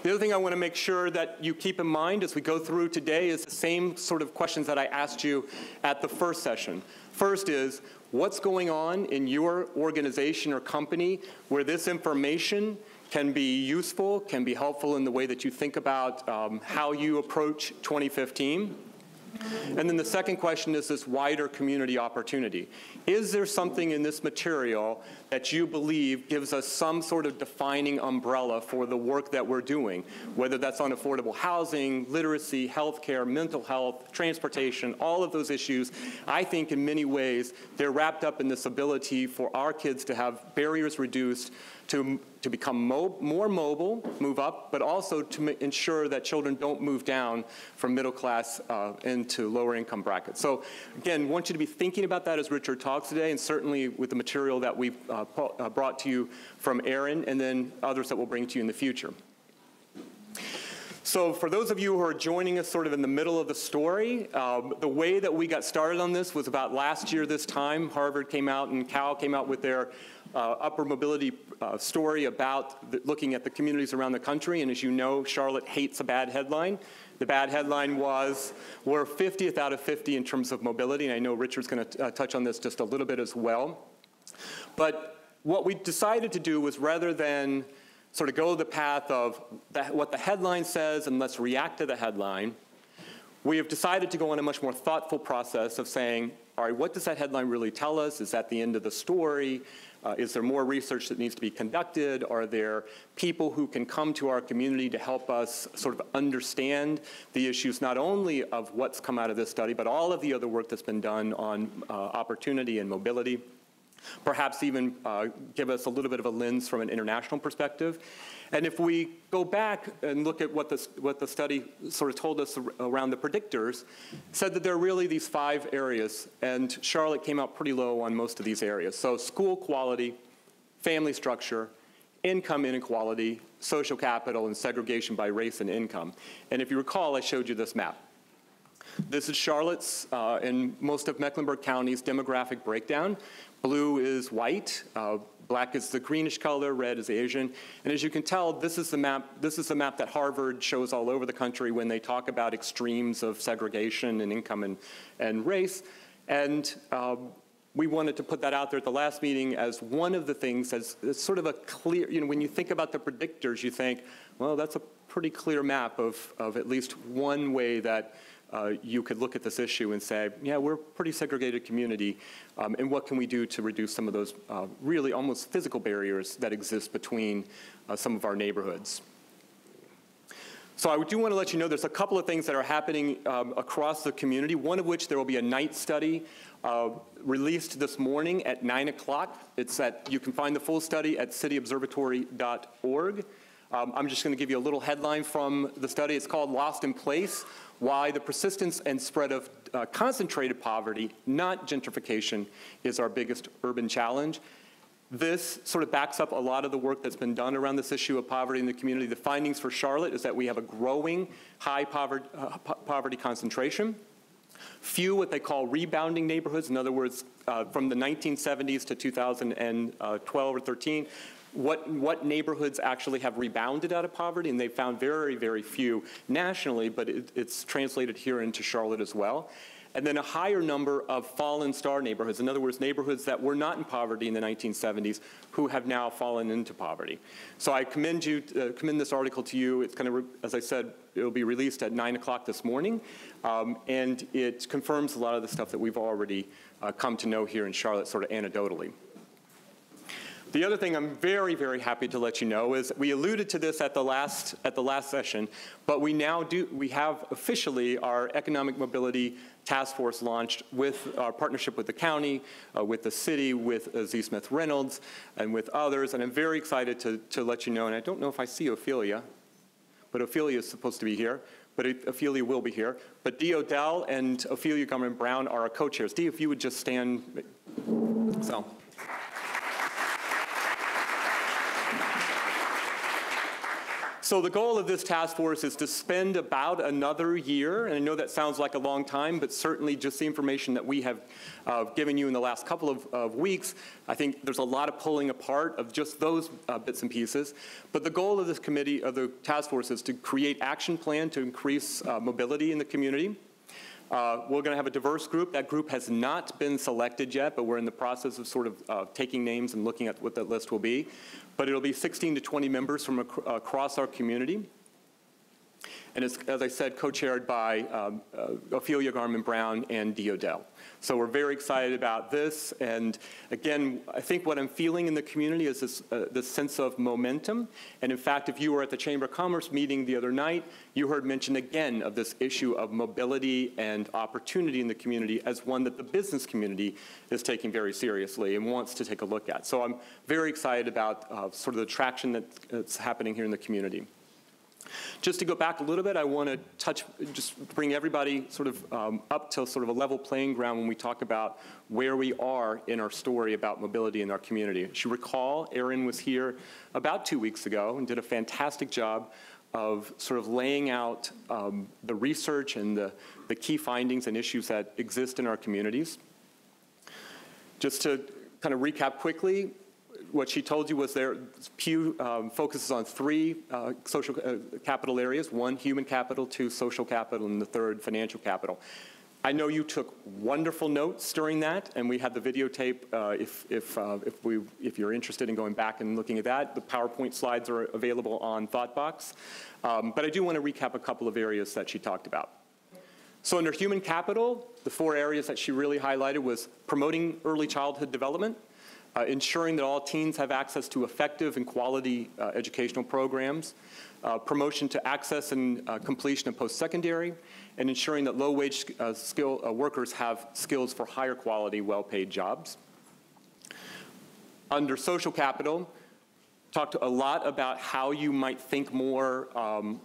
The other thing I want to make sure that you keep in mind as we go through today is the same sort of questions that I asked you at the first session. First is, what's going on in your organization or company where this information can be useful, can be helpful in the way that you think about how you approach 2015? And then the second question is this wider community opportunity. Is there something in this material that you believe gives us some sort of defining umbrella for the work that we're doing, whether that's on affordable housing, literacy, healthcare, mental health, transportation, all of those issues? I think in many ways they're wrapped up in this ability for our kids to have barriers reduced, to become more mobile, move up, but also to ensure that children don't move down from middle class into lower income brackets. So again, I want you to be thinking about that as Richard talks today, and certainly with the material that we've brought to you from Aaron, and then others that we'll bring to you in the future. So for those of you who are joining us sort of in the middle of the story, the way that we got started on this was about last year this time. Harvard came out and Cal came out with their upper mobility story about looking at the communities around the country. And as you know, Charlotte hates a bad headline. The bad headline was, we're 50th out of 50 in terms of mobility. And I know Richard's going to touch on this just a little bit as well. But what we decided to do was, rather than sort of go the path of what the headline says and let's react to the headline, we have decided to go on a much more thoughtful process of saying, all right, what does that headline really tell us? Is that the end of the story? Is there more research that needs to be conducted? Are there people who can come to our community to help us sort of understand the issues, not only of what's come out of this study, but all of the other work that's been done on opportunity and mobility? Perhaps even give us a little bit of a lens from an international perspective. And if we go back and look at what the study sort of told us around the predictors, said that there are really these 5 areas, and Charlotte came out pretty low on most of these areas. So school quality, family structure, income inequality, social capital, and segregation by race and income. And if you recall, I showed you this map. This is Charlotte's and most of Mecklenburg County's demographic breakdown. Blue is white, black is the greenish color, red is Asian. And as you can tell, this is the map that Harvard shows all over the country when they talk about extremes of segregation and income and race. And we wanted to put that out there at the last meeting as one of the things, as sort of a clear, when you think about the predictors, you think, well, that's a pretty clear map of at least one way that you could look at this issue and say, yeah, we're a pretty segregated community, and what can we do to reduce some of those really almost physical barriers that exist between some of our neighborhoods. So I do want to let you know there's a couple of things that are happening across the community, one of which there will be a night study released this morning at 9 o'clock. You can find the full study at cityobservatory.org. I'm just going to give you a little headline from the study. It's called Lost in Place: Why the Persistence and Spread of Concentrated Poverty, Not Gentrification, is Our Biggest Urban Challenge. This sort of backs up a lot of the work that's been done around this issue of poverty in the community. The findings for Charlotte is that we have a growing high poverty concentration. Few what they call rebounding neighborhoods. In other words, from the 1970s to 2012 or 13, what neighborhoods actually have rebounded out of poverty, and they found very, very few nationally, but it's translated here into Charlotte as well. And then a higher number of fallen star neighborhoods, in other words, neighborhoods that were not in poverty in the 1970s who have now fallen into poverty. So I commend this article to you. It's going to, as I said, it'll be released at 9 o'clock this morning, and it confirms a lot of the stuff that we've already come to know here in Charlotte sort of anecdotally. The other thing I'm very, very happy to let you know is we alluded to this at the last session, but we have officially our economic mobility task force launched with our partnership with the county, with the city, with Z. Smith Reynolds, and with others. And I'm very excited to let you know, and I don't know if I see Ophelia, but Ophelia is supposed to be here, but Ophelia will be here. But Dee Odell and Ophelia Gummerman-Brown are our co-chairs. Dee, if you would just stand. So. So the goal of this task force is to spend about another year, and I know that sounds like a long time, but certainly just the information that we have given you in the last couple of weeks, I think there's a lot of pulling apart of just those bits and pieces. But the goal of this committee, of the task force, is to create action plan to increase mobility in the community. We're going to have a diverse group. That group has not been selected yet, but we're in the process of sort of taking names and looking at what that list will be. But it'll be 16 to 20 members from across our community. And it's, as I said, co-chaired by Ophelia Garman-Brown and Dee Odell. So we're very excited about this. And again, I think what I'm feeling in the community is this sense of momentum. And in fact, if you were at the Chamber of Commerce meeting the other night, you heard mention again of this issue of mobility and opportunity in the community as one that the business community is taking very seriously and wants to take a look at. So I'm very excited about sort of the traction that's happening here in the community. Just to go back a little bit, I want to just bring everybody sort of up to sort of a level playing ground when we talk about where we are in our story about mobility in our community. As you recall, Erin was here about 2 weeks ago and did a fantastic job of sort of laying out the research and the key findings and issues that exist in our communities. Just to kind of recap quickly, what she told you was Pew focuses on 3 social capital areas: 1, human capital; 2, social capital; and the 3rd, financial capital. I know you took wonderful notes during that, and we had the videotape. If you're interested in going back and looking at that, the PowerPoint slides are available on ThoughtBox. But I do want to recap a couple of areas that she talked about. So under human capital, the 4 areas that she really highlighted was promoting early childhood development, ensuring that all teens have access to effective and quality educational programs, promotion to access and completion of post-secondary, and ensuring that low-wage workers have skills for higher quality, well-paid jobs. Under social capital, talked a lot about how you might think more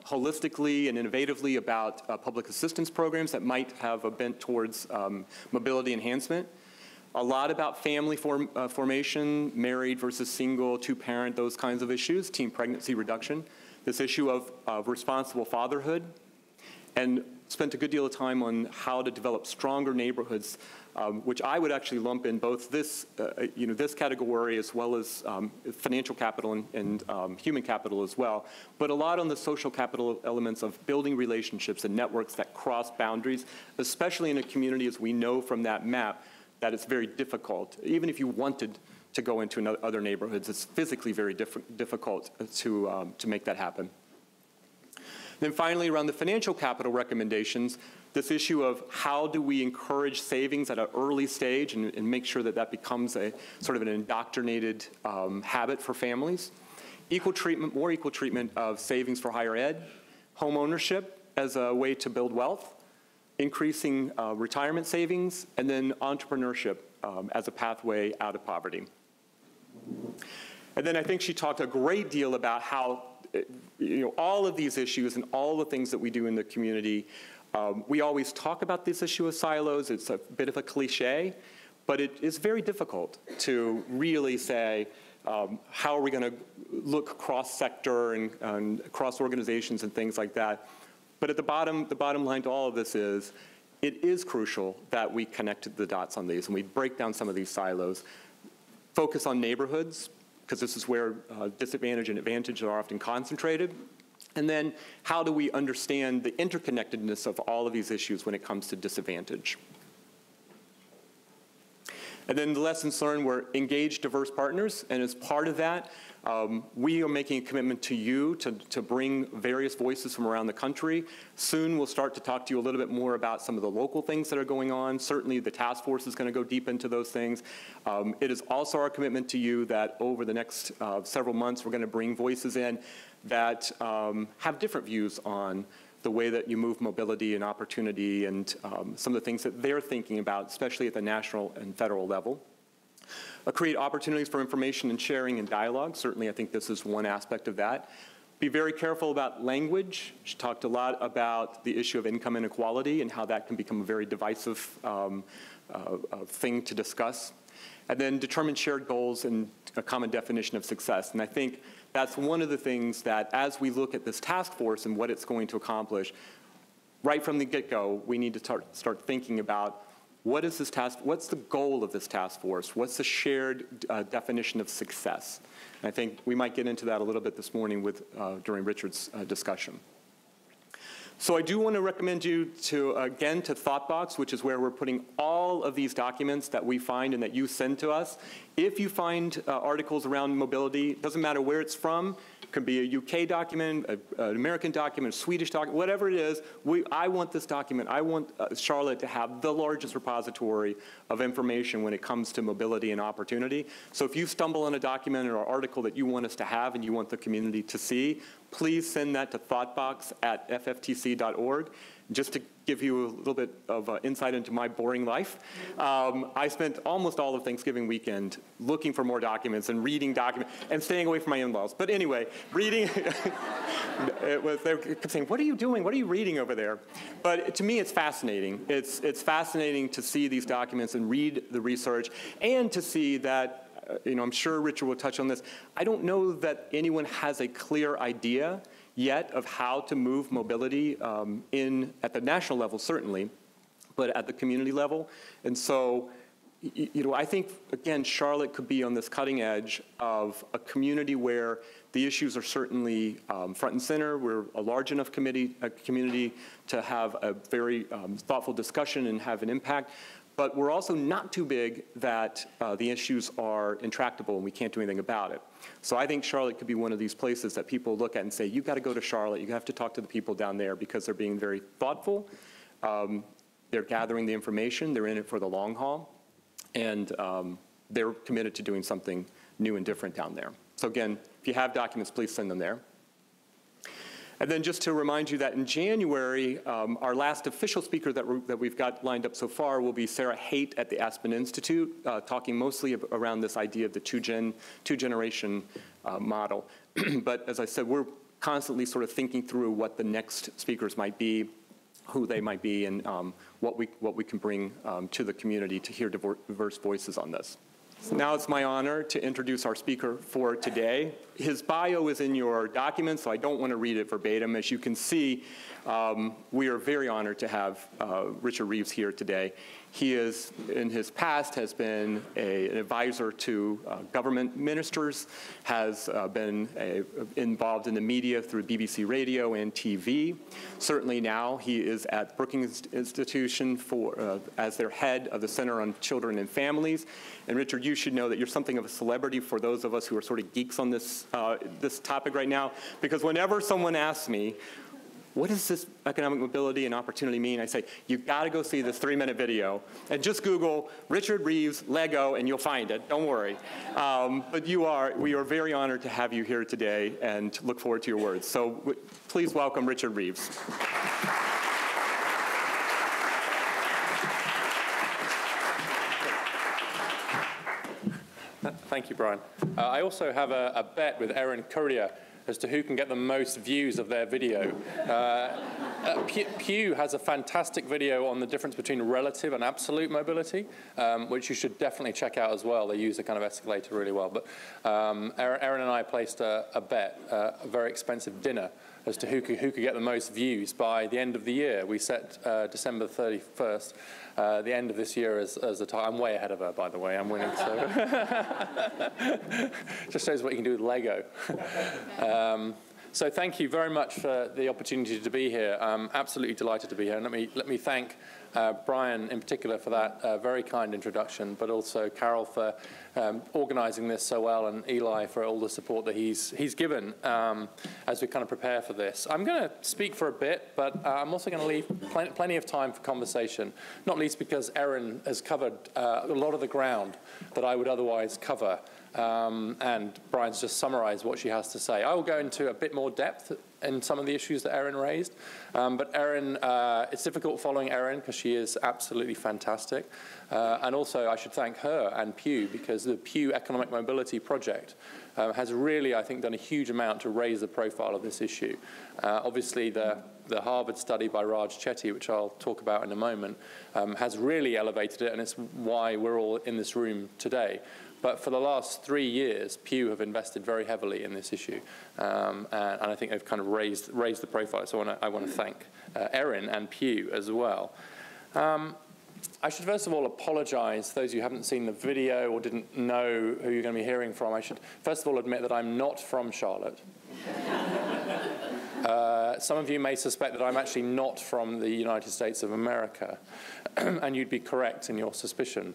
holistically and innovatively about public assistance programs that might have a bent towards mobility enhancement. A lot about family formation, married versus single, 2-parent, those kinds of issues, teen pregnancy reduction, this issue of responsible fatherhood, and spent a good deal of time on how to develop stronger neighborhoods, which I would actually lump in both this, this category as well as financial capital and human capital as well, but a lot on the social capital elements of building relationships and networks that cross boundaries, especially in a community, as we know from that map, that it's very difficult. Even if you wanted to go into other neighborhoods, it's physically very difficult to make that happen. Then finally, around the financial capital recommendations, this issue of how do we encourage savings at an early stage and make sure that that becomes a sort of an indoctrinated habit for families. More equal treatment of savings for higher ed, home ownership as a way to build wealth, increasing retirement savings, and then entrepreneurship as a pathway out of poverty. And then I think she talked a great deal about how all of these issues and all the things that we do in the community, we always talk about this issue of silos. It's a bit of a cliche, but it is very difficult to really say, how are we going to look cross-sector and across organizations and things like that. But at the bottom line to all of this is, it is crucial that we connect the dots on these and we break down some of these silos. Focus on neighborhoods, because this is where disadvantage and advantage are often concentrated. And then how do we understand the interconnectedness of all of these issues when it comes to disadvantage? And then the lessons learned were engage diverse partners, and as part of that, we are making a commitment to you to bring various voices from around the country. Soon we'll start to talk to you a little bit more about some of the local things that are going on. Certainly the task force is going to go deep into those things. It is also our commitment to you that over the next several months we're going to bring voices in that have different views on the way that you move mobility and opportunity and some of the things that they're thinking about, especially at the national and federal level. Create opportunities for information and sharing and dialogue. Certainly, I think this is one aspect of that. Be very careful about language. She talked a lot about the issue of income inequality and how that can become a very divisive thing to discuss. And then determine shared goals and a common definition of success. And I think that's one of the things that, as we look at this task force and what it's going to accomplish, right from the get-go, we need to start thinking about what's the goal of this task force? What's the shared definition of success? And I think we might get into that a little bit this morning during Richard's discussion. So I do want to recommend you to ThoughtBox, which is where we're putting all of these documents that we find and that you send to us. If you find articles around mobility, it doesn't matter where it's from. It could be a UK document, an American document, a Swedish document, whatever it is. I want this document. I want Charlotte to have the largest repository of information when it comes to mobility and opportunity. So if you stumble on a document or article that you want us to have and you want the community to see, please send that to thoughtbox@fftc.org. Just to give you a little bit of insight into my boring life, I spent almost all of Thanksgiving weekend looking for more documents and reading documents and staying away from my in-laws. But anyway, reading, they kept saying, "What are you doing? What are you reading over there?" But to me, it's fascinating. It's fascinating to see these documents and read the research and to see that, I'm sure Richard will touch on this. I don't know that anyone has a clear idea yet of how to move mobility at the national level, certainly, but at the community level. And so, I think, again, Charlotte could be on this cutting edge of a community where the issues are certainly front and center. We're a large enough community to have a very thoughtful discussion and have an impact. But we're also not too big that the issues are intractable and we can't do anything about it. So I think Charlotte could be one of these places that people look at and say, you've got to go to Charlotte. You have to talk to the people down there because they're being very thoughtful. They're gathering the information. They're in it for the long haul. And they're committed to doing something new and different down there. So again, if you have documents, please send them there. And then just to remind you that in January, our last official speaker that we've got lined up so far will be Sarah Haight at the Aspen Institute, talking mostly around this idea of the two-generation model. But as I said, we're constantly sort of thinking through what the next speakers might be, who they might be, and what we can bring to the community to hear diverse voices on this. So now it's my honor to introduce our speaker for today. His bio is in your documents, so I don't want to read it verbatim. As you can see, we are very honored to have Richard Reeves here today. He is, in his past, has been an advisor to government ministers, has been involved in the media through BBC Radio and TV. Certainly now he is at Brookings Institution as their head of the Center on Children and Families. And Richard, you should know that you're something of a celebrity for those of us who are sort of geeks on this topic right now, because whenever someone asks me, what does this economic mobility and opportunity mean? I say, you've got to go see this 3-minute video. And just Google Richard Reeves, Lego, and you'll find it. Don't worry. But we are very honored to have you here today and look forward to your words. So please welcome Richard Reeves. Thank you, Brian. I also have a bet with Erin Courier as to who can get the most views of their video. Pew has a fantastic video on the difference between relative and absolute mobility, which you should definitely check out as well. They use a kind of escalator really well. But Erin and I placed a bet, a very expensive dinner, as to who could get the most views by the end of the year. We set December 31st, the end of this year as a time. I'm way ahead of her, by the way. I'm winning, so just shows what you can do with Lego. So thank you very much for the opportunity to be here. I'm absolutely delighted to be here. And let me thank Brian in particular for that very kind introduction, but also Carol for organizing this so well, and Eli for all the support that he's given as we kind of prepare for this. I'm going to speak for a bit, but I'm also going to leave plenty of time for conversation, not least because Erin has covered a lot of the ground that I would otherwise cover. And Brian's just summarized what she has to say. I will go into a bit more depth in some of the issues that Erin raised. But Erin, it's difficult following Erin because she is absolutely fantastic. And also I should thank her and Pew, because the Pew Economic Mobility Project has really, I think, done a huge amount to raise the profile of this issue. Obviously, the Harvard study by Raj Chetty, which I'll talk about in a moment, has really elevated it, and it's why we're all in this room today. But for the last 3 years, Pew have invested very heavily in this issue, and I think they've kind of raised the profile. So I want to thank Erin and Pew as well. I should first of all apologize to those who haven't seen the video or didn't know who you're going to be hearing from. I should first of all admit that I'm not from Charlotte. Some of you may suspect that I'm actually not from the United States of America, and you'd be correct in your suspicion.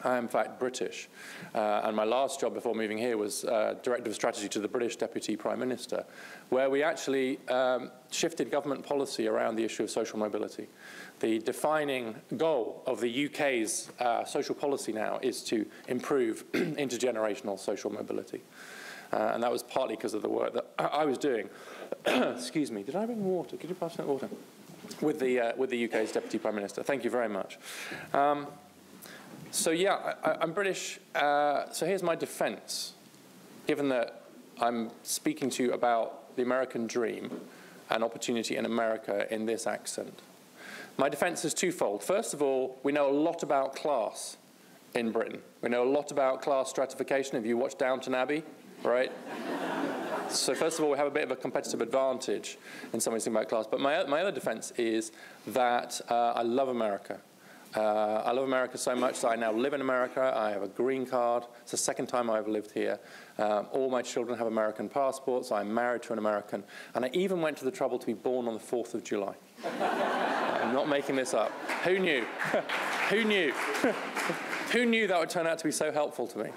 I am, in fact, British, and my last job before moving here was Director of Strategy to the British Deputy Prime Minister, where we actually shifted government policy around the issue of social mobility. The defining goal of the UK's social policy now is to improve intergenerational social mobility. And that was partly because of the work that I was doing. Excuse me, did I bring water? Could you pass me water? With the UK's Deputy Prime Minister. Thank you very much. So yeah, I'm British. So here's my defense, given that I'm speaking to you about the American dream and opportunity in America in this accent. My defense is twofold. First of all, we know a lot about class in Britain. We know a lot about class stratification. Have you watched Downton Abbey, right? So first of all, we have a bit of a competitive advantage in some ways about class. But my other defense is that I love America. I love America so much that I now live in America. I have a green card. It's the second time I've lived here. All my children have American passports. I'm married to an American. And I even went to the trouble to be born on the 4th of July. I'm not making this up. Who knew? Who knew? Who knew that would turn out to be so helpful to me?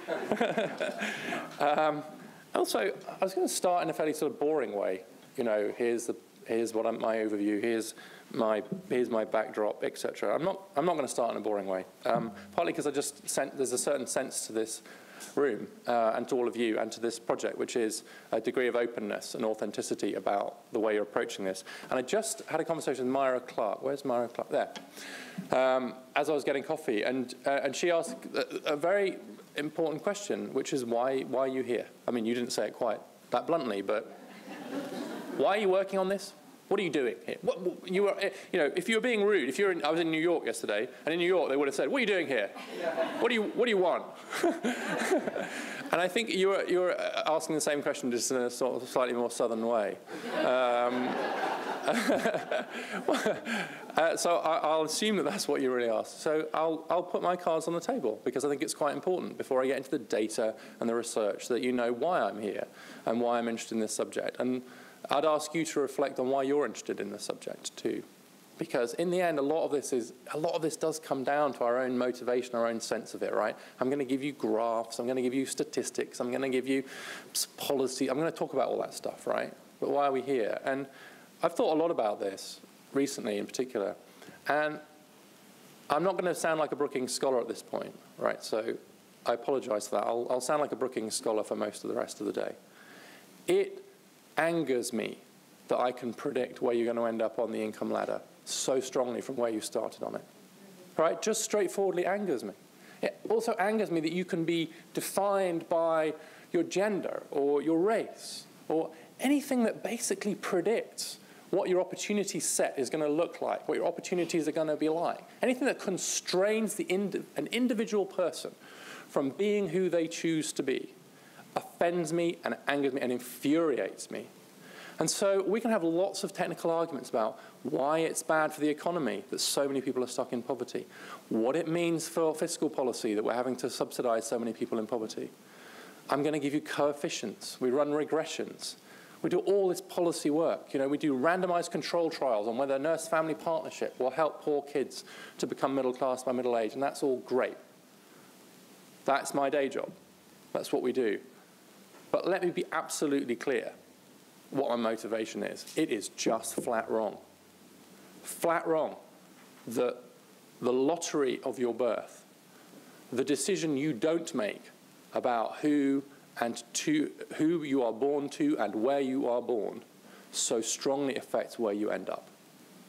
Also, I was going to start in a fairly sort of boring way. You know, here's my overview. Here's my backdrop, etc. I'm not going to start in a boring way. Partly because there's a certain sense to this room and to all of you and to this project, which is a degree of openness and authenticity about the way you're approaching this. And I just had a conversation with Myra Clark. Where's Myra Clark? There. As I was getting coffee, and she asked a very important question, which is why are you here? I mean, you didn't say it quite that bluntly, but why are you working on this? What are you doing here? If you were being rude, I was in New York yesterday, and in New York they would have said, "What are you doing here? What do you want?" And I think you were asking the same question, just in a sort of slightly more southern way. So I'll assume that that's what you really asked. So I'll put my cards on the table, because I think it's quite important before I get into the data and the research that you know why I'm here and why I'm interested in this subject. And I'd ask you to reflect on why you're interested in this subject too, because in the end, a lot of this does come down to our own motivation, our own sense of it, right? I'm going to give you graphs, I'm going to give you statistics, I'm going to give you policy, I'm going to talk about all that stuff, right? But why are we here? And I've thought a lot about this recently, in particular, and I'm not going to sound like a Brookings scholar at this point, right? So I apologize for that. I'll sound like a Brookings scholar for most of the rest of the day. It angers me that I can predict where you're going to end up on the income ladder so strongly from where you started on it. Right? Just straightforwardly angers me. It also angers me that you can be defined by your gender or your race or anything that basically predicts what your opportunity set is going to look like, what your opportunities are going to be like. Anything that constrains an individual person from being who they choose to be offends me and angers me and infuriates me. And so we can have lots of technical arguments about why it's bad for the economy that so many people are stuck in poverty, what it means for fiscal policy that we're having to subsidize so many people in poverty. I'm going to give you coefficients. We run regressions. We do all this policy work. You know, we do randomized control trials on whether nurse-family partnership will help poor kids to become middle class by middle age, and that's all great. That's my day job. That's what we do. But let me be absolutely clear what my motivation is. It is just flat wrong. Flat wrong that the lottery of your birth, the decision you don't make about who you are born to and where you are born, so strongly affects where you end up,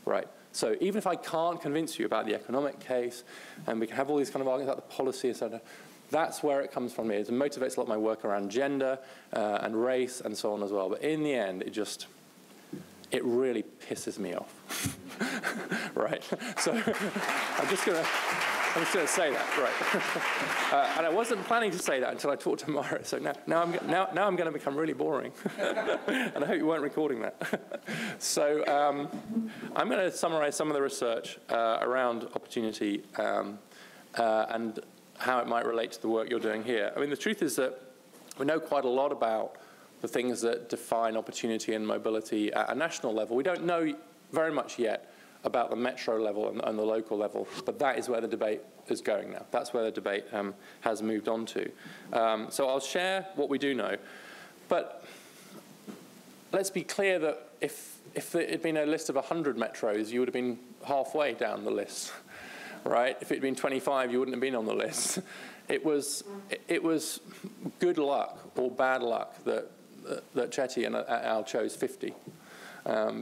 right? So even if I can't convince you about the economic case, and we can have all these kind of arguments about the policy, etc., that's where it comes from. It motivates a lot of my work around gender and race and so on as well. But in the end, it really pisses me off, right? So I'm just going to... I was going to say that, right. And I wasn't planning to say that until I talked to Mara, so now I'm going to become really boring. And I hope you weren't recording that. So I'm going to summarize some of the research around opportunity and how it might relate to the work you're doing here. I mean, the truth is that we know quite a lot about the things that define opportunity and mobility at a national level. We don't know very much yet about the metro level and the local level, but that is where the debate is going now. That's where the debate has moved on to. So I'll share what we do know, but let's be clear that if it had been a list of 100 metros, you would have been halfway down the list, right? If it had been 25, you wouldn't have been on the list. It was good luck or bad luck that Chetty and Al chose 50.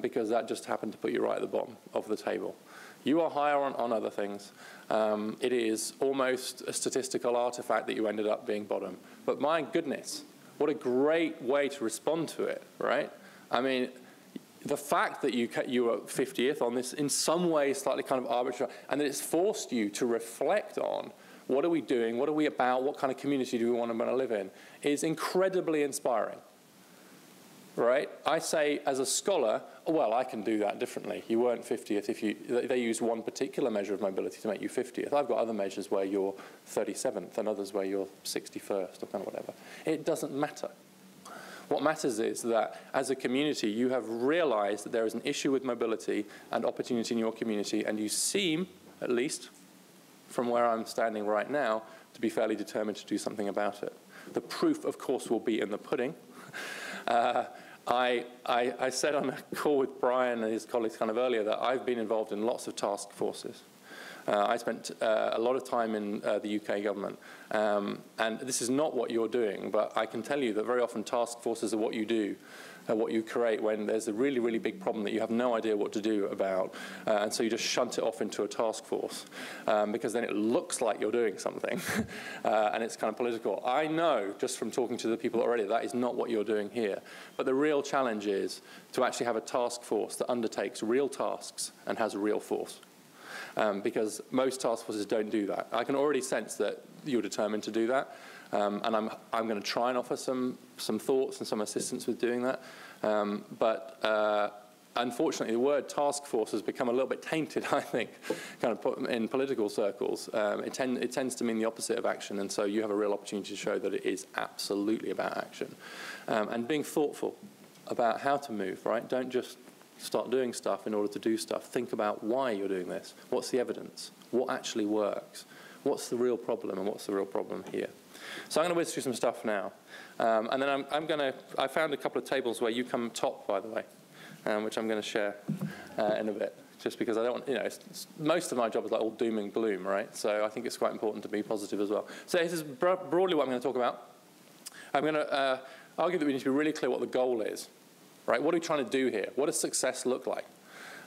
Because that just happened to put you right at the bottom of the table. You are higher on other things. It is almost a statistical artifact that you ended up being bottom. But my goodness, what a great way to respond to it, right? I mean, the fact that you were 50th on this in some way slightly kind of arbitrary, and that it's forced you to reflect on what are we doing, what are we about, what kind of community do we want to live in, is incredibly inspiring. Right? I say, as a scholar, well, I can do that differently. You weren't 50th if they used one particular measure of mobility to make you 50th. I've got other measures where you're 37th and others where you're 61st or kind of whatever. It doesn't matter. What matters is that as a community, you have realized that there is an issue with mobility and opportunity in your community, and you seem, at least from where I'm standing right now, to be fairly determined to do something about it. The proof, of course, will be in the pudding. I said on a call with Brian and his colleagues kind of earlier that I've been involved in lots of task forces. I spent a lot of time in the UK government, and this is not what you're doing, but I can tell you that very often task forces are what you do, what you create when there's a really, really big problem that you have no idea what to do about, and so you just shunt it off into a task force, because then it looks like you're doing something, and it's kind of political. I know, just from talking to the people already, that is not what you're doing here. But the real challenge is to actually have a task force that undertakes real tasks and has a real force. Because most task forces don't do that. I can already sense that you're determined to do that, and I'm going to try and offer some thoughts and some assistance with doing that. But unfortunately, the word task force has become a little bit tainted, I think, kind of in political circles. It tends to mean the opposite of action, and so you have a real opportunity to show that it is absolutely about action. And being thoughtful about how to move, right? Don't just start doing stuff in order to do stuff. Think about why you're doing this. What's the evidence? What actually works? What's the real problem, and what's the real problem here? So I'm going to whiz through some stuff now. And then I found a couple of tables where you come top, by the way, which I'm going to share in a bit, just because I don't want, most of my job is like all doom and gloom, right? So I think it's quite important to be positive as well. So this is broadly what I'm going to talk about. I'm going to argue that we need to be really clear what the goal is. Right? What are we trying to do here? What does success look like?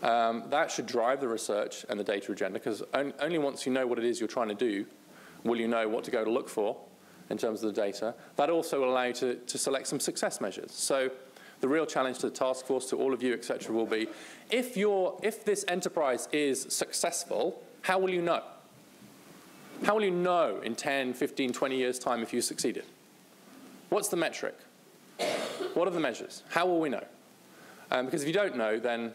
That should drive the research and the data agenda, because only once you know what it is you're trying to do will you know what to go to look for in terms of the data. That also will allow you to select some success measures. So the real challenge to the task force, to all of you, et cetera, will be, if this enterprise is successful, how will you know? How will you know in 10, 15, 20 years' time if you succeeded? What's the metric? What are the measures? How will we know? Because if you don't know, then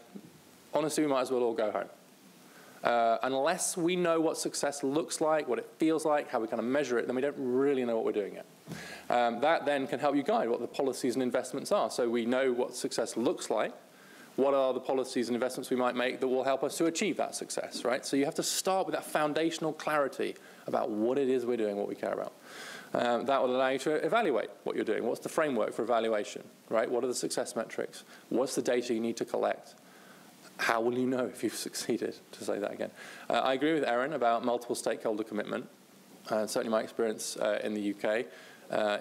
honestly, we might as well all go home. Unless we know what success looks like, what it feels like, how we kind of measure it, then we don't really know what we're doing yet. That then can help you guide what the policies and investments are. So we know what success looks like. What are the policies and investments we might make that will help us to achieve that success, right? So you have to start with that foundational clarity about what it is we're doing, what we care about. That will allow you to evaluate what you're doing. What's the framework for evaluation, right? What are the success metrics? What's the data you need to collect? How will you know if you've succeeded, to say that again? I agree with Erin about multiple stakeholder commitment. Certainly my experience in the UK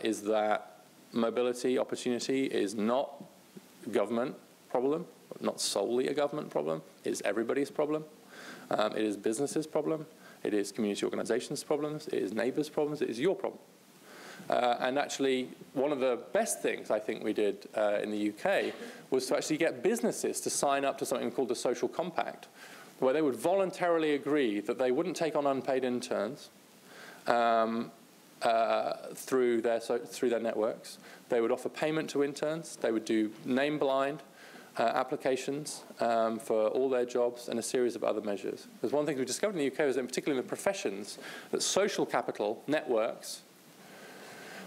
is that mobility opportunity is not a government problem, not solely a government problem. It is everybody's problem. It is businesses' problem. It is community organizations' problems. It is neighbors' problems. It is your problem. And actually, one of the best things I think we did in the UK was to actually get businesses to sign up to something called the Social Compact, where they would voluntarily agree that they wouldn't take on unpaid interns through their networks. They would offer payment to interns. They would do name-blind applications for all their jobs and a series of other measures. Because one thing we discovered in the UK was that, particularly in the professions, that social capital networks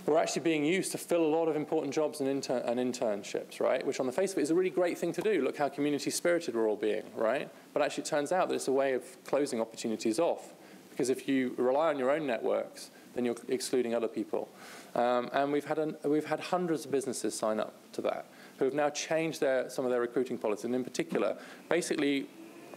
were actually being used to fill a lot of important jobs and internships, right? Which on the face of it is a really great thing to do. Look how community-spirited we're all being, right? But actually it turns out that it's a way of closing opportunities off. Because if you rely on your own networks, then you're excluding other people. And we've had hundreds of businesses sign up to that, who have now changed some of their recruiting policies. And in particular, basically,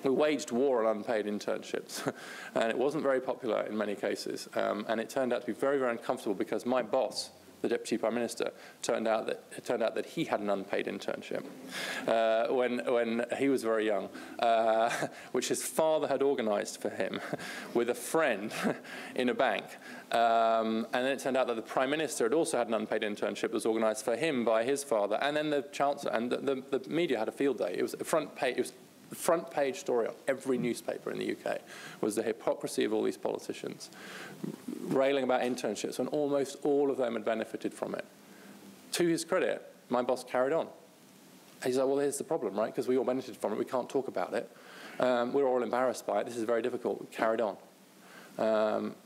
we waged war on unpaid internships. And it wasn't very popular in many cases. And it turned out to be very, very uncomfortable because my boss, the Deputy Prime Minister, it turned out that he had an unpaid internship when he was very young, which his father had organized for him with a friend in a bank. And then it turned out that the Prime Minister had also had an unpaid internship that was organized for him by his father. And then the Chancellor and the media had a field day. It was a front page story on every newspaper in the UK was the hypocrisy of all these politicians railing about internships when almost all of them had benefited from it. To his credit, my boss carried on. He's like, well, here's the problem, right? Because we all benefited from it. We can't talk about it. We're all embarrassed by it. This is very difficult. We carried on.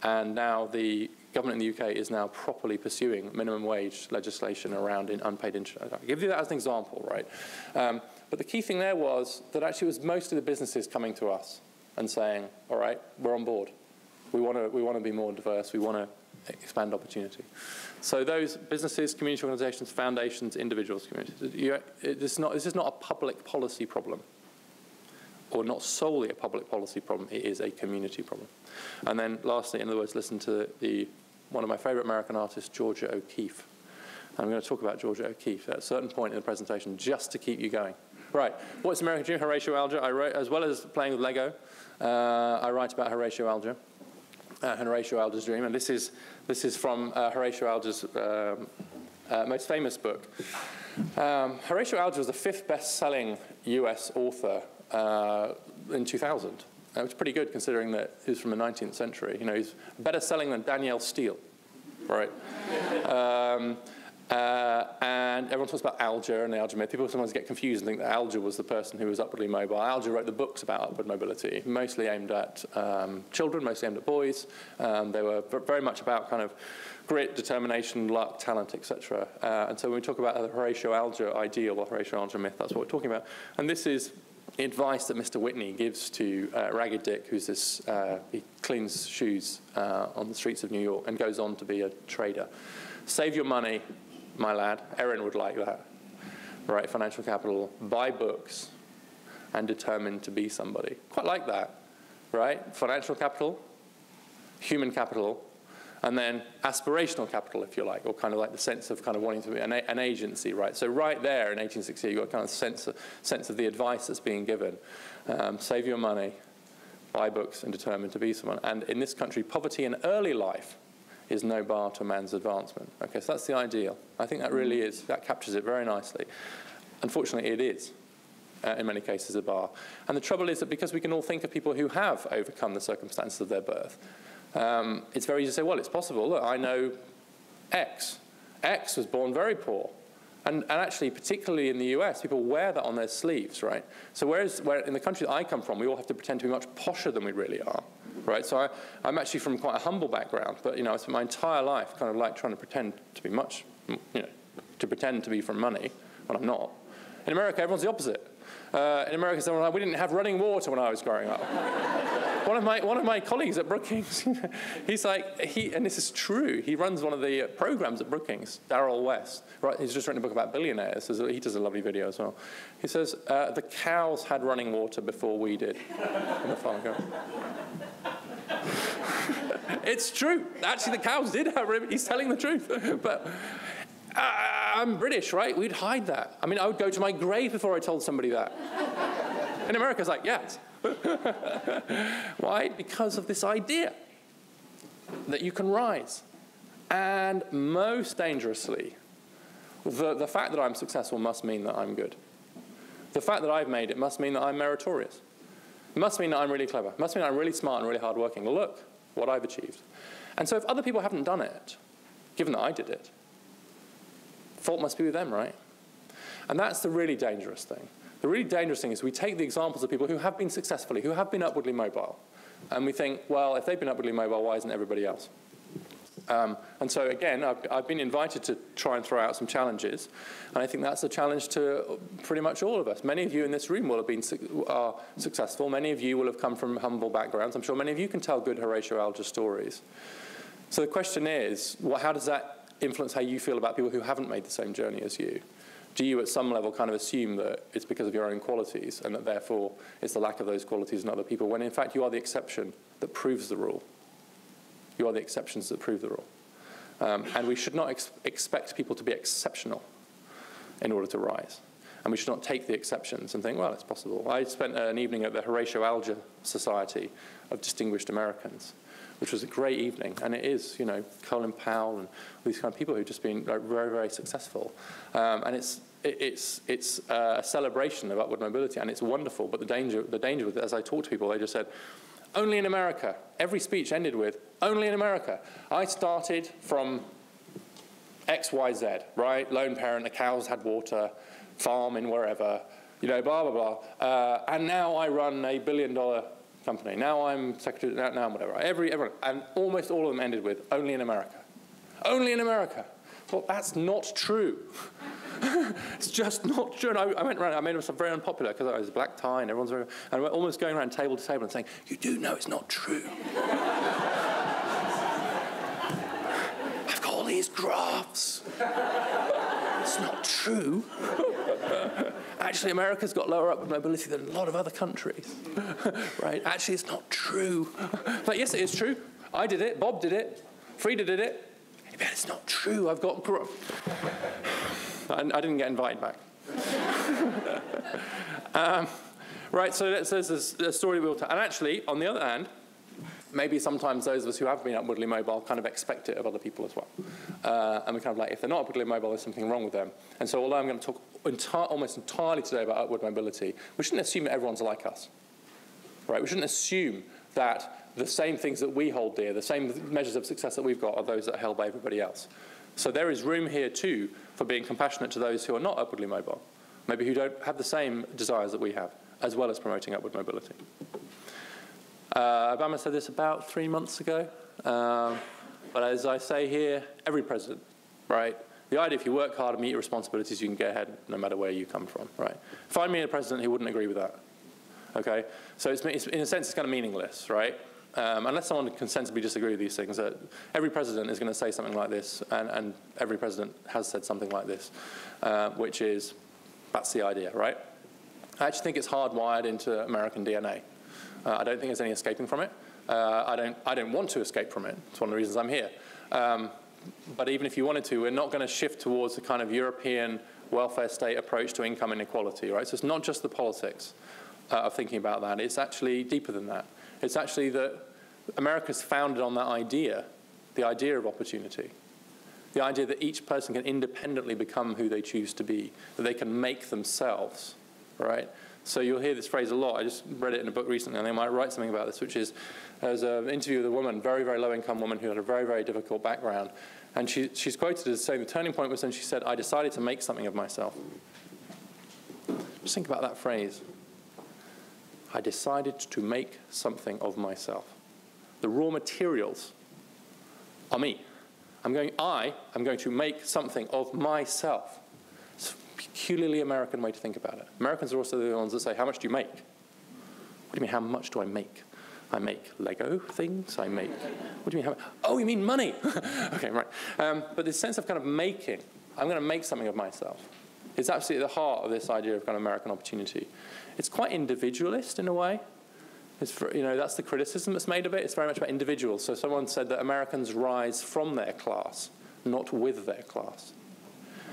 And now the government in the UK is now properly pursuing minimum wage legislation around unpaid internships. I'll give you that as an example, right? But the key thing there was that actually it was mostly the businesses coming to us and saying, all right, we're on board. We want to be more diverse. We want to expand opportunity. So those businesses, community organizations, foundations, individuals, communities, this is not a public policy problem, or not solely a public policy problem. It is a community problem. And then lastly, in other words, listen to one of my favorite American artists, Georgia O'Keeffe. I'm going to talk about Georgia O'Keeffe at a certain point in the presentation just to keep you going. Right, what's American dream? Horatio Alger. I wrote, as well as playing with Lego, I write about Horatio Alger and Horatio Alger's dream. And this is from Horatio Alger's most famous book. Horatio Alger was the 5th best-selling US author in 2000. It was pretty good considering that he was from the 19th century. You know, he's better selling than Danielle Steele, right? And everyone talks about Alger and the Alger myth. People sometimes get confused and think that Alger was the person who was upwardly mobile. Alger wrote the books about upward mobility, mostly aimed at children, mostly aimed at boys. They were very much about kind of grit, determination, luck, talent, etc. And so when we talk about the Horatio Alger ideal or Horatio Alger myth, that's what we're talking about. And this is advice that Mr. Whitney gives to Ragged Dick, who's this, he cleans shoes on the streets of New York and goes on to be a trader. Save your money, my lad. Erin would like that. Right, financial capital, buy books, and determine to be somebody. Quite like that, right? Financial capital, human capital, and then aspirational capital, if you like, or kind of like the sense of kind of wanting to be an agency, right? So right there in 1860, you've got kind of sense of the advice that's being given. Save your money, buy books, and determine to be someone. And in this country, poverty in early life is no bar to man's advancement. Okay, so that's the ideal. I think that really is, that captures it very nicely. Unfortunately, it is, in many cases, a bar. And the trouble is that because we can all think of people who have overcome the circumstances of their birth, it's very easy to say, well, it's possible. Look, I know X. X was born very poor. And actually, particularly in the US, people wear that on their sleeves, right? So where in the country that I come from, we all have to pretend to be much posher than we really are, right? So I'm actually from quite a humble background, but, you know, I spent my entire life kind of like trying to pretend to be much, you know, to pretend to be from money, when I'm not. In America, everyone's the opposite. In America, someone like, we didn't have running water when I was growing up. One of my colleagues at Brookings, he's like, and this is true, he runs one of the programs at Brookings, Darrell West, right? He's just written a book about billionaires. He does a lovely video as well. He says, the cows had running water before we did in the farm garden. It's true. Actually, the cows did have, he's telling the truth. But I'm British, right? We'd hide that. I mean, I would go to my grave before I told somebody that. In America, it's like, yes. Why? Because of this idea that you can rise. And most dangerously, the fact that I'm successful must mean that I'm good. The fact that I've made it must mean that I'm meritorious. It must mean that I'm really clever. It must mean I'm really smart and really hardworking. Look what I've achieved. And so if other people haven't done it, given that I did it, fault must be with them, right? And that's the really dangerous thing. The really dangerous thing is we take the examples of people who have been successfully, who have been upwardly mobile, and we think, well, if they've been upwardly mobile, why isn't everybody else? And so, again, I've been invited to try and throw out some challenges, and I think that's a challenge to pretty much all of us. Many of you in this room will have been are successful. Many of you will have come from humble backgrounds. I'm sure many of you can tell good Horatio Alger stories. So the question is, well, how does that influence how you feel about people who haven't made the same journey as you? Do you, at some level, kind of assume that it's because of your own qualities and that, therefore, it's the lack of those qualities in other people, when, in fact, you are the exception that proves the rule? You are the exceptions that prove the rule. And we should not expect people to be exceptional in order to rise. And we should not take the exceptions and think, well, it's possible. I spent an evening at the Horatio Alger Society of Distinguished Americans, which was a great evening. And it is, you know, Colin Powell and all these kind of people who've just been like, very, very successful. And it's a celebration of upward mobility, and it's wonderful. But the danger with it, as I talk to people, they just said, only in America. Every speech ended with, only in America. I started from X, Y, Z, right? Lone parent, the cows had water, farm in wherever, you know, blah, blah, blah. And now I run a $1 billion company. Now I'm secretary, now I'm whatever. Everyone, and almost all of them ended with, only in America. Only in America. Well, that's not true. It's just not true. And I went around, I made myself very unpopular because I was a black tie and everyone's very, and I went almost going around table to table and saying, you do know it's not true. I've got all these graphs. It's not true. Actually, America's got lower upward mobility than a lot of other countries. Right? Actually, it's not true. Like, yes, it is true. I did it. Bob did it. Frida did it. But it's not true. I've got... I didn't get invited back. Right, so there's a story we'll tell. And actually, on the other hand, maybe sometimes those of us who have been upwardly mobile kind of expect it of other people as well. And we're kind of like, if they're not upwardly mobile, there's something wrong with them. And so although I'm going to talk almost entirely today about upward mobility, we shouldn't assume that everyone's like us. Right? We shouldn't assume that the same things that we hold dear, the same measures of success that we've got are those that are held by everybody else. So there is room here, too, for being compassionate to those who are not upwardly mobile, maybe who don't have the same desires that we have, as well as promoting upward mobility. Obama said this about 3 months ago, but as I say here, every president, right? The idea, if you work hard and meet your responsibilities, you can get ahead no matter where you come from, right? Find me a president who wouldn't agree with that, okay? So it's in a sense, it's kind of meaningless, right? Unless someone can sensibly disagree with these things, every president is going to say something like this, and every president has said something like this, which is, that's the idea, right? I actually think it's hardwired into American DNA. I don't think there's any escaping from it. I don't want to escape from it. It's one of the reasons I'm here. But even if you wanted to, we're not going to shift towards the kind of European welfare state approach to income inequality, right? So it's not just the politics of thinking about that. It's actually deeper than that. It's actually that America's founded on that idea, the idea of opportunity, the idea that each person can independently become who they choose to be, that they can make themselves, right? So you'll hear this phrase a lot. I just read it in a book recently, and they might write something about this, which is, there's an interview with a woman, very, very low-income woman who had a very, very difficult background, and she's quoted as saying the turning point was when she said, I decided to make something of myself. Just think about that phrase. I decided to make something of myself. The raw materials are me. I am going to make something of myself. It's a peculiarly American way to think about it. Americans are also the ones that say, how much do you make? What do you mean, how much do I make? I make Lego things, what do you mean, oh, you mean money? Okay, right. But this sense of kind of making, I'm going to make something of myself. It's absolutely at the heart of this idea of kind of American opportunity. It's quite individualist in a way. That's the criticism that's made of it. It's very much about individuals. So someone said that Americans rise from their class, not with their class.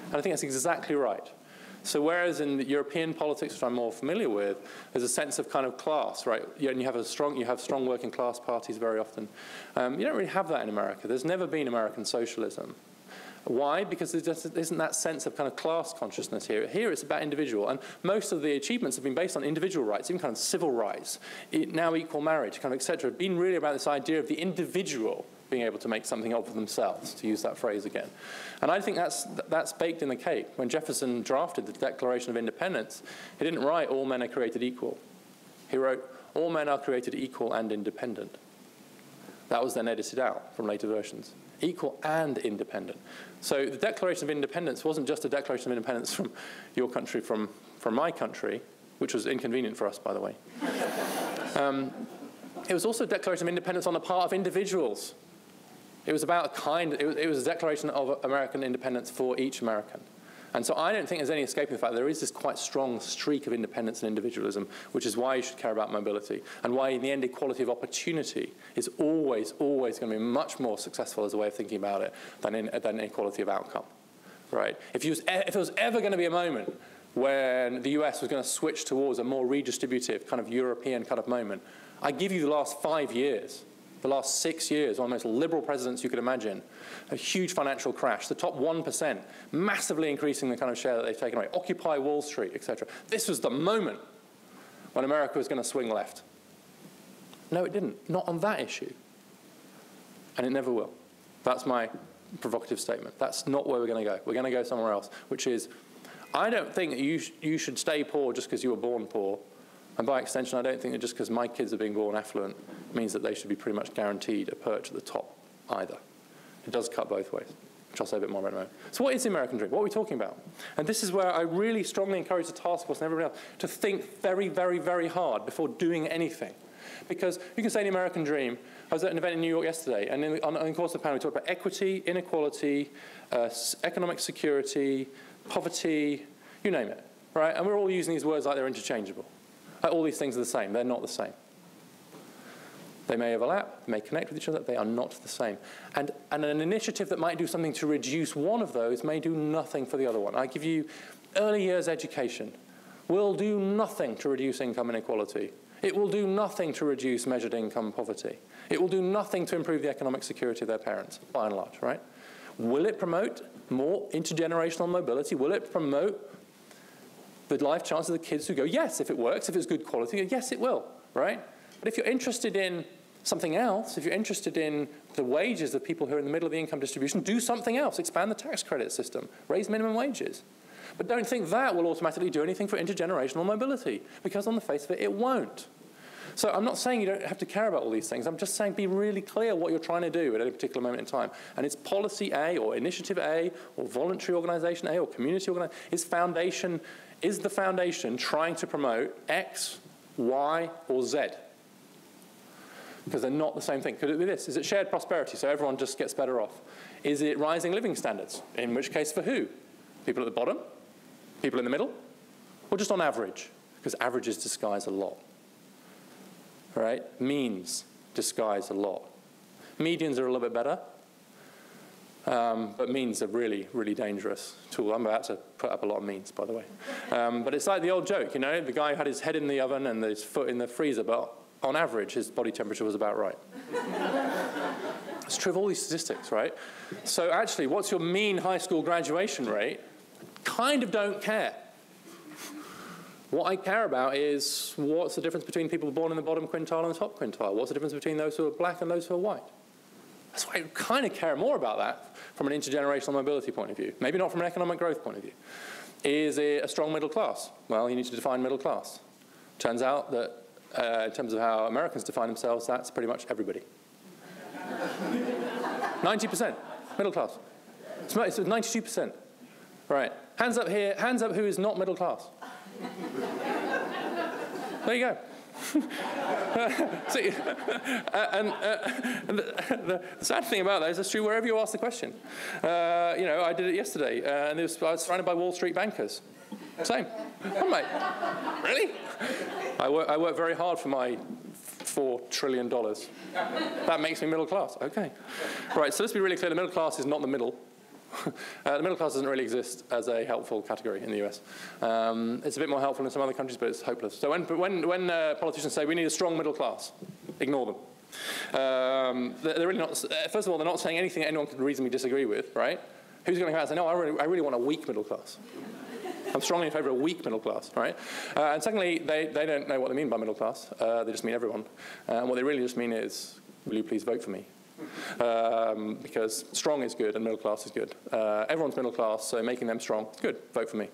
And I think that's exactly right. So whereas in the European politics, which I'm more familiar with, there's a sense of kind of class, right? And you have strong working class parties very often. You don't really have that in America. There's never been American socialism. Why? Because there just isn't that sense of kind of class consciousness here. Here it's about individual, and most of the achievements have been based on individual rights, even kind of civil rights, now equal marriage, kind of et cetera, been really about this idea of the individual being able to make something of themselves, to use that phrase again. And I think that's baked in the cake. When Jefferson drafted the Declaration of Independence, he didn't write all men are created equal. He wrote all men are created equal and independent. That was then edited out from later versions. Equal and independent. So the Declaration of Independence wasn't just a Declaration of Independence from your country, from my country, which was inconvenient for us, by the way. It was also a Declaration of Independence on the part of individuals. It was about it was a declaration of American independence for each American. And so I don't think there's any escaping the fact that there is this quite strong streak of independence and individualism, which is why you should care about mobility, and why, in the end, equality of opportunity is always, always going to be much more successful as a way of thinking about it than equality of outcome, right? If there was ever going to be a moment when the US was going to switch towards a more redistributive, kind of European kind of moment, I give you the last 5 years. The last 6 years, one of the most liberal presidents you could imagine, a huge financial crash, the top 1%, massively increasing the kind of share that they've taken away, Occupy Wall Street, etc. This was the moment when America was going to swing left. No, it didn't. Not on that issue. And it never will. That's my provocative statement. That's not where we're going to go. We're going to go somewhere else, which is, I don't think that you should stay poor just because you were born poor. And by extension, I don't think that just because my kids are being born affluent means that they should be pretty much guaranteed a perch at the top either. It does cut both ways, which I'll say a bit more about in a moment. So what is the American dream? What are we talking about? And this is where I really strongly encourage the task force and everybody else to think very, very, very hard before doing anything. Because you can say the American dream. I was at an event in New York yesterday, and on the course of the panel, we talked about equity, inequality, economic security, poverty, you name it, right? And we're all using these words like they're interchangeable. Like all these things are the same. They're not the same. They may overlap, they may connect with each other, they are not the same. And an initiative that might do something to reduce one of those may do nothing for the other one. I give you early years education will do nothing to reduce income inequality. It will do nothing to reduce measured income poverty. It will do nothing to improve the economic security of their parents, by and large, right? Will it promote more intergenerational mobility? Will it promote the life chances of the kids who go? Yes, if it works, if it's good quality, yes, it will, right? But if you're interested in something else, if you're interested in the wages of people who are in the middle of the income distribution, do something else. Expand the tax credit system. Raise minimum wages. But don't think that will automatically do anything for intergenerational mobility, because on the face of it, it won't. So I'm not saying you don't have to care about all these things. I'm just saying be really clear what you're trying to do at any particular moment in time. And it's policy A, or initiative A, or voluntary organization A, or community organization. Is the foundation trying to promote X, Y, or Z? Because they're not the same thing. Could it be this? Is it shared prosperity, so everyone just gets better off? Is it rising living standards? In which case, for who? People at the bottom? People in the middle? Or just on average? Because averages disguise a lot. Right? Means disguise a lot. Medians are a little bit better. But means are really, really dangerous tool. I'm about to put up a lot of means, by the way. But it's like the old joke, you know, the guy who had his head in the oven and his foot in the freezer, but on average, his body temperature was about right. It's true of all these statistics, right? So actually, what's your mean high school graduation rate? Kind of don't care. What I care about is what's the difference between people born in the bottom quintile and the top quintile? What's the difference between those who are black and those who are white? That's why I kind of care more about that from an intergenerational mobility point of view. Maybe not from an economic growth point of view. Is it a strong middle class? Well, you need to define middle class. Turns out that in terms of how Americans define themselves, that's pretty much everybody. 90% middle class. It's 92%. Right. Hands up here. Hands up who is not middle class. There you go. See, the sad thing about that is it's true wherever you ask the question. You know, I did it yesterday, and I was surrounded by Wall Street bankers. Same. Oh, mate. Really? I work very hard for my $4 trillion. That makes me middle class. Okay. Right, so let's be really clear. The middle class is not the middle. The middle class doesn't really exist as a helpful category in the US. It's a bit more helpful in some other countries, but it's hopeless. So when politicians say we need a strong middle class, ignore them. They're really not. First of all, they're not saying anything anyone could reasonably disagree with, right? Who's going to come out and say, no, I really want a weak middle class? I'm strongly in favour of a weak middle class, right? And secondly, they don't know what they mean by middle class. They just mean everyone. And what they really just mean is, will you please vote for me? Because strong is good and middle class is good. Everyone's middle class, so making them strong, good, vote for me.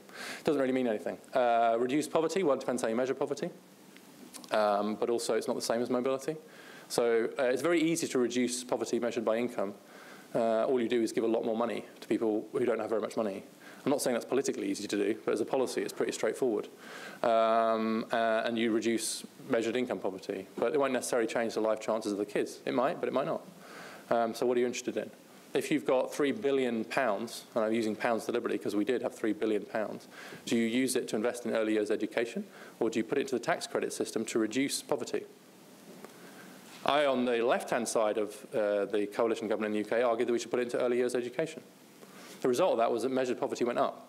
Doesn't really mean anything. Reduce poverty, well, it depends how you measure poverty. But also it's not the same as mobility. So it's very easy to reduce poverty measured by income. All you do is give a lot more money to people who don't have very much money. I'm not saying that's politically easy to do, but as a policy, it's pretty straightforward. And you reduce measured income poverty. But it won't necessarily change the life chances of the kids. It might, but it might not. So what are you interested in? If you've got £3 billion, and I'm using pounds deliberately because we did have £3 billion, do you use it to invest in early years education, or do you put it into the tax credit system to reduce poverty? I, on the left-hand side of the coalition government in the UK, argued that we should put it into early years education. The result of that was that measured poverty went up.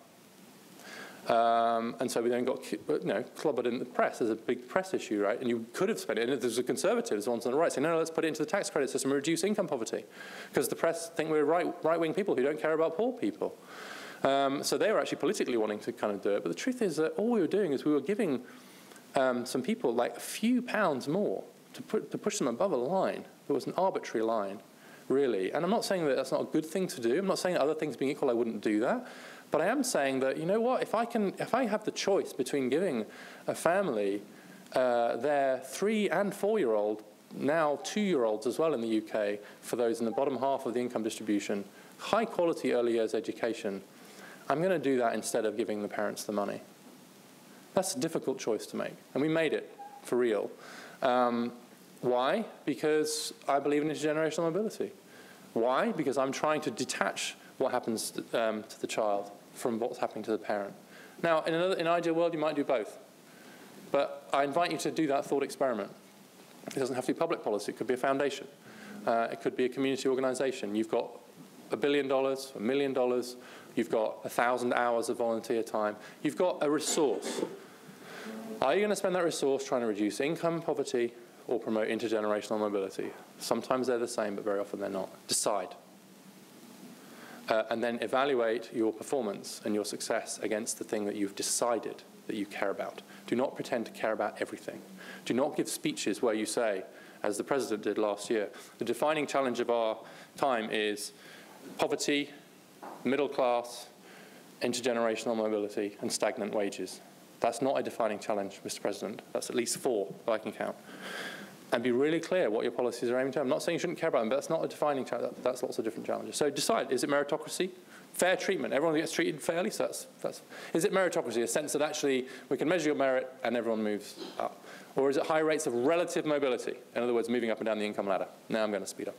And so we then got clobbered in the press. There's a big press issue, right? And you could have spent it. And there's the Conservatives, the ones on the right, saying, no, let's put it into the tax credit system and reduce income poverty. Because the press think we're right-wing people who don't care about poor people. So they were actually politically wanting to kind of do it. But the truth is that all we were doing is we were giving some people like a few pounds more to push them above a line. It was an arbitrary line, really. And I'm not saying that that's not a good thing to do. I'm not saying that other things being equal, I wouldn't do that. But I am saying that, you know what, if I have the choice between giving a family their 3- and 4-year-old, now 2-year-olds as well in the UK, for those in the bottom half of the income distribution, high quality early years education, I'm going to do that instead of giving the parents the money. That's a difficult choice to make, and we made it for real. Why? Because I believe in intergenerational mobility. Why? Because I'm trying to detach what happens to the child from what's happening to the parent. Now, in an ideal world, you might do both. But I invite you to do that thought experiment. It doesn't have to be public policy. It could be a foundation. It could be a community organization. You've got $1 billion, $1 million. You've got 1,000 hours of volunteer time. You've got a resource. Are you going to spend that resource trying to reduce income poverty or promote intergenerational mobility? Sometimes they're the same, but very often they're not. Decide. And then evaluate your performance and your success against the thing that you've decided that you care about. Do not pretend to care about everything. Do not give speeches where you say, as the president did last year, the defining challenge of our time is poverty, middle class, intergenerational mobility, and stagnant wages. That's not a defining challenge, Mr. President. That's at least 4 that I can count. And be really clear what your policies are aiming to. I'm not saying you shouldn't care about them, but that's not a defining challenge. That's lots of different challenges. So decide, is it meritocracy? Fair treatment. Everyone gets treated fairly, so is it meritocracy, a sense that actually we can measure your merit and everyone moves up? Or is it high rates of relative mobility? In other words, moving up and down the income ladder. Now I'm going to speed up.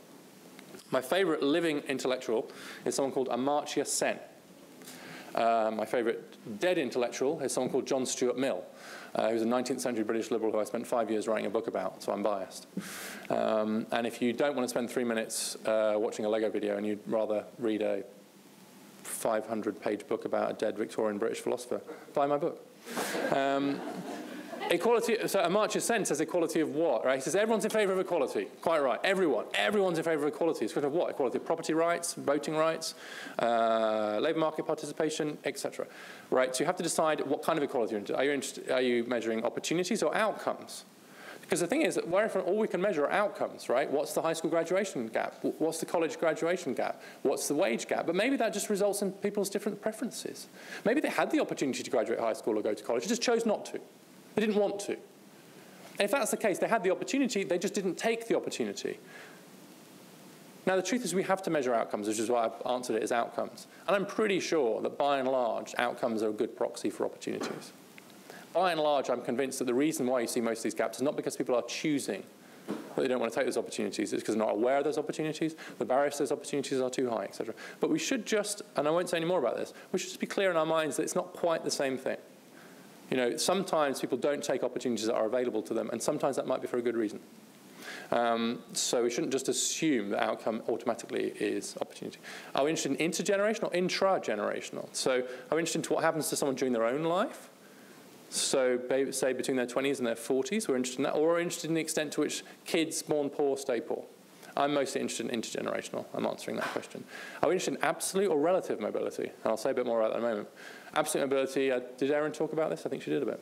My favorite living intellectual is someone called Amartya Sen. My favorite dead intellectual is someone called John Stuart Mill. Who's a 19th century British liberal who I spent 5 years writing a book about, so I'm biased. And if you don't want to spend 3 minutes watching a Lego video and you'd rather read a 500-page book about a dead Victorian British philosopher, buy my book. Equality, so Amartya Sen says equality of what, right? He says everyone's in favour of equality. Quite right, everyone's in favour of equality. It's of what? Equality of property rights, voting rights, labour market participation, etc. Right, so you have to decide what kind of equality you're interested. Are you measuring opportunities or outcomes? Because the thing is that all we can measure are outcomes, right? What's the high school graduation gap? What's the college graduation gap? What's the wage gap? But maybe that just results in people's different preferences. Maybe they had the opportunity to graduate high school or go to college, they just chose not to. They didn't want to. And if that's the case, they had the opportunity, they just didn't take the opportunity. Now, the truth is we have to measure outcomes, which is why I've answered it as outcomes. And I'm pretty sure that by and large, outcomes are a good proxy for opportunities. By and large, I'm convinced that the reason why you see most of these gaps is not because people are choosing that they don't want to take those opportunities. It's because they're not aware of those opportunities, the barriers to those opportunities are too high, etc. But we should just, and I won't say any more about this, we should just be clear in our minds that it's not quite the same thing. You know, sometimes people don't take opportunities that are available to them, and sometimes that might be for a good reason. So we shouldn't just assume that outcome automatically is opportunity. Are we interested in intergenerational or intra-generational? So are we interested in what happens to someone during their own life? So say between their 20s and their 40s, we're interested in that, or we're interested in the extent to which kids born poor stay poor. I'm mostly interested in intergenerational. I'm answering that question. Are we interested in absolute or relative mobility? And I'll say a bit more about that in a moment. Absolute mobility, did Erin talk about this? I think she did a bit.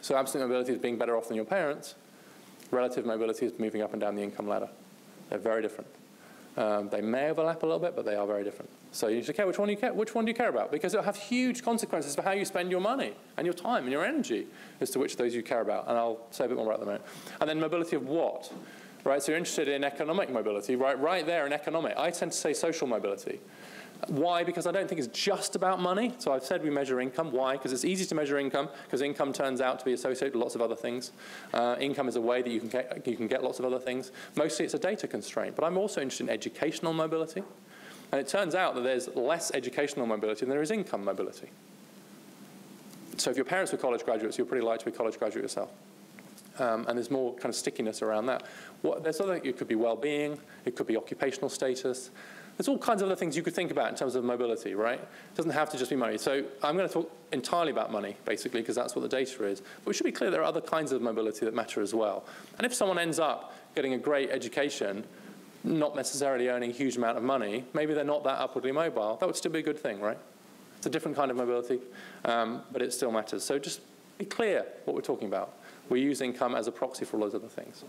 So absolute mobility is being better off than your parents. Relative mobility is moving up and down the income ladder. They're very different. They may overlap a little bit, but they are very different. So you should care which one do you care about? Because it'll have huge consequences for how you spend your money and your time and your energy as to which of those you care about. And I'll say a bit more about that in a minute. And then mobility of what? Right, so you're interested in economic mobility, right there in economic. I tend to say social mobility. Why? Because I don't think it's just about money. So I've said we measure income. Why? Because it's easy to measure income, because income turns out to be associated with lots of other things. Income is a way that you can get lots of other things. Mostly it's a data constraint. But I'm also interested in educational mobility. And it turns out that there's less educational mobility than there is income mobility. So if your parents were college graduates, you're pretty likely to be a college graduate yourself. And there's more kind of stickiness around that. There's other, it could be well-being, it could be occupational status. There's all kinds of other things you could think about in terms of mobility, right? It doesn't have to just be money. So I'm going to talk entirely about money, basically, because that's what the data is. But we should be clear there are other kinds of mobility that matter as well. And if someone ends up getting a great education, not necessarily earning a huge amount of money, maybe they're not that upwardly mobile, that would still be a good thing, right? It's a different kind of mobility, but it still matters. So just be clear what we're talking about. We use income as a proxy for all those other things.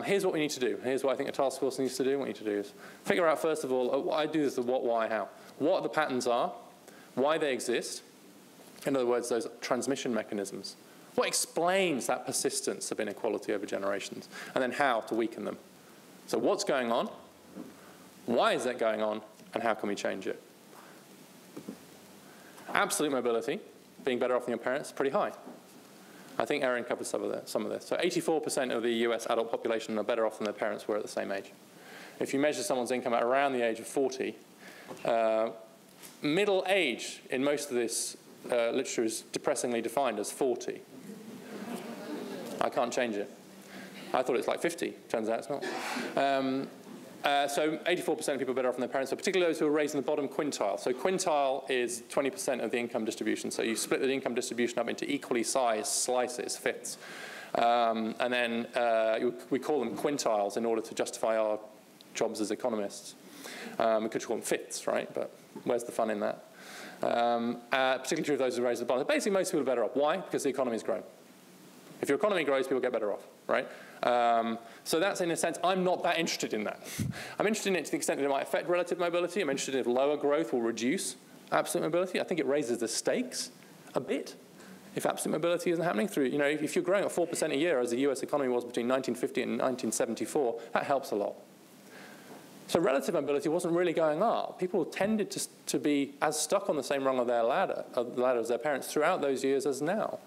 Here's what we need to do. Here's what I think a task force needs to do. What we need to do is figure out, first of all, I do this, the what, why, how. What the patterns are, why they exist. In other words, those transmission mechanisms. What explains that persistence of inequality over generations? And then how to weaken them. So what's going on? Why is that going on? And how can we change it? Absolute mobility, being better off than your parents, is pretty high. I think Erin covered some of this. So 84% of the US adult population are better off than their parents were at the same age. If you measure someone's income at around the age of 40, middle age in most of this literature is depressingly defined as 40. I can't change it. I thought it's like 50. Turns out it's not. So 84% of people are better off than their parents, so particularly those who are raised in the bottom quintile. So quintile is 20% of the income distribution. So you split the income distribution up into equally sized slices, fifths. And then we call them quintiles in order to justify our jobs as economists. We could call them fifths, right? But where's the fun in that? Particularly true of those who are raised at the bottom. Basically, most people are better off. Why? Because the economy's grown. If your economy grows, people get better off, right? So that's, in a sense, I'm not that interested in that. I'm interested in it to the extent that it might affect relative mobility. I'm interested in if lower growth will reduce absolute mobility. I think it raises the stakes a bit if absolute mobility isn't happening through, if you're growing at 4% a year as the US economy was between 1950 and 1974, that helps a lot. So relative mobility wasn't really going up. People tended to be as stuck on the same rung of their ladder as their parents throughout those years as now.